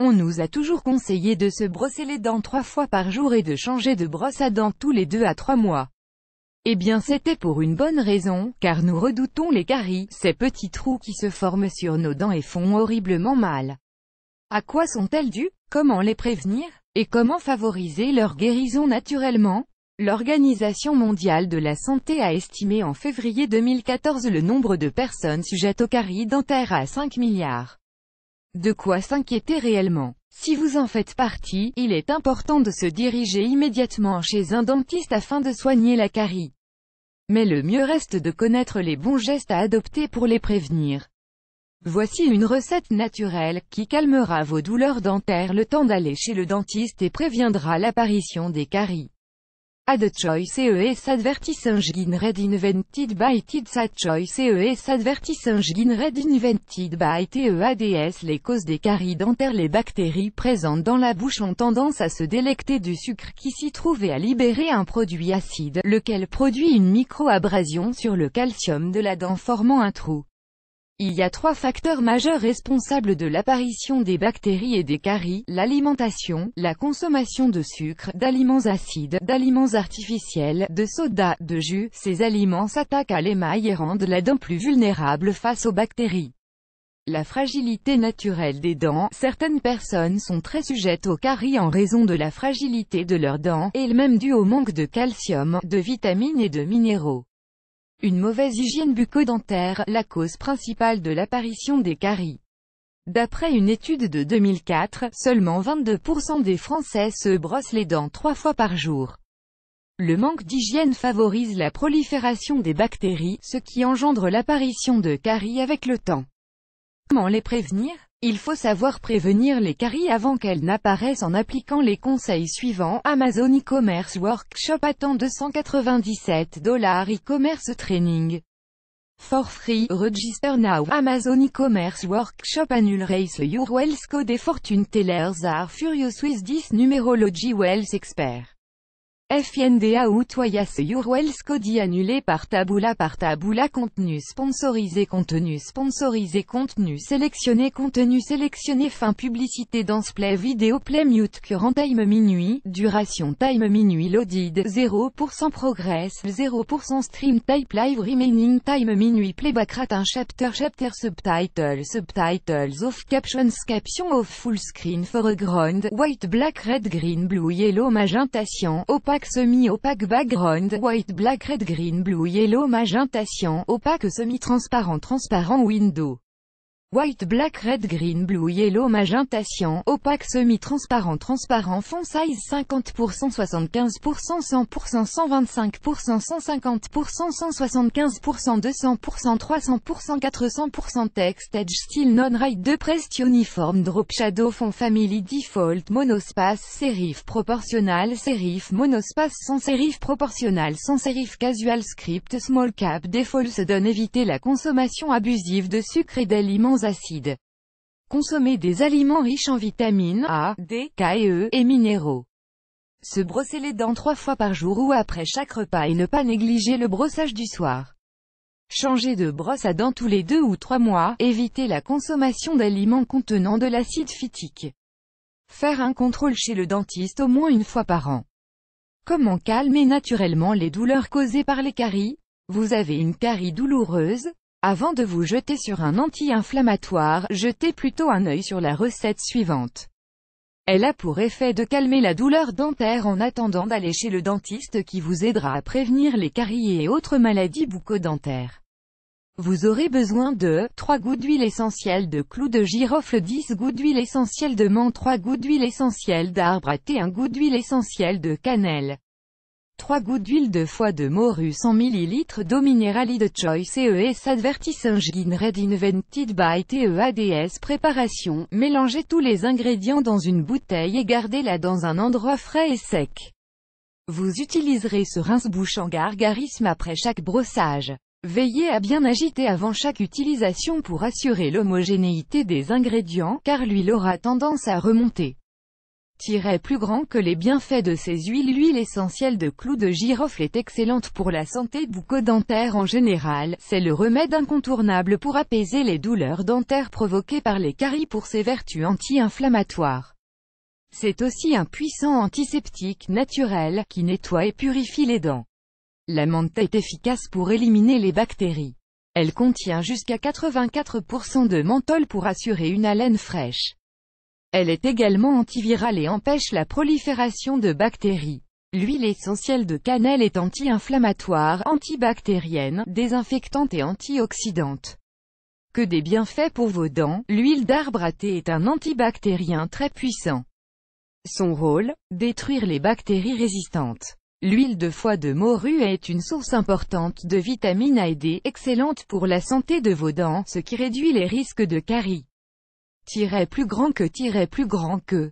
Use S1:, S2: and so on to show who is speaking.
S1: On nous a toujours conseillé de se brosser les dents 3 fois par jour et de changer de brosse à dents tous les 2 à 3 mois. Eh bien c'était pour une bonne raison, car nous redoutons les caries, ces petits trous qui se forment sur nos dents et font horriblement mal. À quoi sont-elles dues? Comment les prévenir? Et comment favoriser leur guérison naturellement? L'Organisation mondiale de la santé a estimé en février 2014 le nombre de personnes sujettes aux caries dentaires à 5 milliards. De quoi s'inquiéter réellement? Si vous en faites partie, il est important de se diriger immédiatement chez un dentiste afin de soigner la carie. Mais le mieux reste de connaître les bons gestes à adopter pour les prévenir. Voici une recette naturelle, qui calmera vos douleurs dentaires le temps d'aller chez le dentiste et préviendra l'apparition des caries. Add choice ES advertising read invented by TEDS. Add choice ES advertising read invented by TEADS. Les causes des caries dentaires. Les bactéries présentes dans la bouche ont tendance à se délecter du sucre qui s'y trouve et à libérer un produit acide, lequel produit une micro-abrasion sur le calcium de la dent formant un trou. Il y a 3 facteurs majeurs responsables de l'apparition des bactéries et des caries: l'alimentation, la consommation de sucre, d'aliments acides, d'aliments artificiels, de soda, de jus. Ces aliments s'attaquent à l'émail et rendent la dent plus vulnérable face aux bactéries. La fragilité naturelle des dents. Certaines personnes sont très sujettes aux caries en raison de la fragilité de leurs dents, et même due au manque de calcium, de vitamines et de minéraux. Une mauvaise hygiène bucco-dentaire, la cause principale de l'apparition des caries. D'après une étude de 2004, seulement 22% des Français se brossent les dents 3 fois par jour. Le manque d'hygiène favorise la prolifération des bactéries, ce qui engendre l'apparition de caries avec le temps. Comment les prévenir? Il faut savoir prévenir les caries avant qu'elles n'apparaissent en appliquant les conseils suivants. Amazon e-commerce workshop. Attends $297 e-commerce training. For free, register now. Amazon e-commerce workshop. Annual race your wealth code. Et fortune tellers are furious with this numerology wealth expert. FNDA ou Toyas your wealth code annulé par Taboola. Contenu sponsorisé contenu sélectionné fin publicité dance play vidéo play mute current time minuit duration time minuit loaded 0% progress 0% stream type live remaining time minuit playback rate un chapter subtitles off captions caption off full screen foreground white black red green blue yellow magenta cyan opaque semi-opaque background, white, black, red, green, blue, yellow, magenta cyan, opaque, semi-transparent, transparent window. White, black, red, green, blue, yellow, magenta cyan, opaque, semi-transparent, transparent, font size 50%, 75%, 100%, 125%, 150%, 175%, 200%, 300%, 400%, text, edge, style non-right, de pressed uniform, drop shadow, font family, default, monospace, serif proportional, serif monospace, sans serif proportional, sans serif casual, script, small cap, default, se donne éviter la consommation abusive de sucre et d'aliments acides. Consommer des aliments riches en vitamines A, D, K et E, et minéraux. Se brosser les dents 3 fois par jour ou après chaque repas et ne pas négliger le brossage du soir. Changer de brosse à dents tous les 2 ou 3 mois, éviter la consommation d'aliments contenant de l'acide phytique. Faire un contrôle chez le dentiste au moins une fois par an. Comment calmer naturellement les douleurs causées par les caries? Vous avez une carie douloureuse? Avant de vous jeter sur un anti-inflammatoire, jetez plutôt un œil sur la recette suivante. Elle a pour effet de calmer la douleur dentaire en attendant d'aller chez le dentiste qui vous aidera à prévenir les caries et autres maladies bucco-dentaires. Vous aurez besoin de 3 gouttes d'huile essentielle de clou de girofle, 10 gouttes d'huile essentielle de menthe, 3 gouttes d'huile essentielle d'arbre à thé, 1 goutte d'huile essentielle de cannelle. 3 gouttes d'huile de foie de morue, 100 ml d'eau minérale de choice ES advertising read invented by TEADS. Préparation: mélangez tous les ingrédients dans une bouteille et gardez-la dans un endroit frais et sec. Vous utiliserez ce rince-bouche en gargarisme après chaque brossage. Veillez à bien agiter avant chaque utilisation pour assurer l'homogénéité des ingrédients, car l'huile aura tendance à remonter. Plus grand que les bienfaits de ces huiles. L'huile essentielle de clou de girofle est excellente pour la santé bucco-dentaire en général, c'est le remède incontournable pour apaiser les douleurs dentaires provoquées par les caries pour ses vertus anti-inflammatoires. C'est aussi un puissant antiseptique naturel, qui nettoie et purifie les dents. La menthe est efficace pour éliminer les bactéries. Elle contient jusqu'à 84% de menthol pour assurer une haleine fraîche. Elle est également antivirale et empêche la prolifération de bactéries. L'huile essentielle de cannelle est anti-inflammatoire, antibactérienne, désinfectante et antioxydante. Que des bienfaits pour vos dents. L'huile d'arbre à thé est un antibactérien très puissant. Son rôle, détruire les bactéries résistantes. L'huile de foie de morue est une source importante de vitamine A et D, excellente pour la santé de vos dents, ce qui réduit les risques de caries. Plus grand que